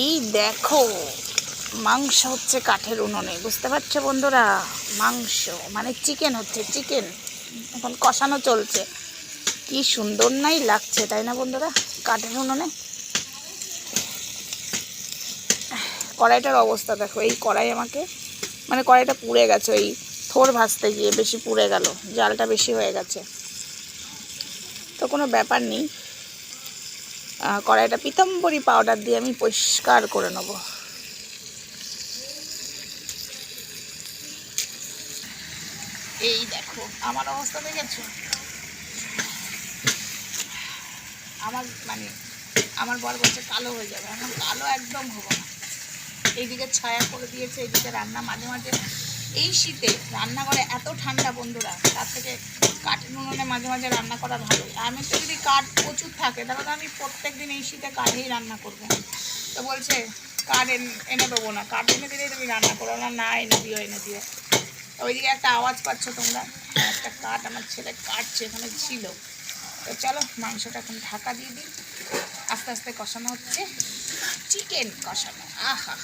এই দেখো মাংস হচ্ছে কাঠের উনুনে, বুঝতে পারছো বন্ধুরা? মাংস মানে চিকেন হচ্ছে, চিকেন এখন কষানো চলছে। কি সুন্দর নাই লাগছে, তাই না বন্ধুরা? কাঠের উনুনে কড়াইটার অবস্থা দেখো। এই কড়াই আমাকে মানে কড়াইটা পুড়ে গেছে, ওই থোর ভাজতে গিয়ে বেশি পুড়ে গেল, জালটা বেশি হয়ে গেছে। তো কোনো ব্যাপার নেই, কড়াইটা পিতাম্বরী পাউডার দিয়ে আমি পরিষ্কার করে নেব। এই দেখো আমার অবস্থা দেখেছো? আমার মানে আমার বর বলছে কালো হয়ে যাবে, আমার কালো একদম হবো না। এইদিকে ছায়া করে দিয়েছে, এইদিকে রান্না মাঝে মাঝে। এই শীতে রান্নাঘরে এত ঠান্ডা বন্ধুরা, তার থেকে কাঠের উনুনে মাঝে মাঝে রান্না করা ভালো। আমি তো যদি কাঠ প্রচুর থাকে তাহলে তো আমি প্রত্যেক দিন এই শীতে কাঠেই রান্না করবো। তো বলছে কাঠ এনে দেবো না, কাঠ এনে দিলেই তুমি রান্না করো না। না এনে দিও। ওইদিকে একটা আওয়াজ পাচ্ছ তোমরা, একটা কাঠ আমার ছেলে কাটছে, এখানে ছিল। তো চলো মাংসটা এখন ঢাকা দিয়ে দিই, আস্তে আস্তে কষানো হচ্ছে, চিকেন কষানো। আহা।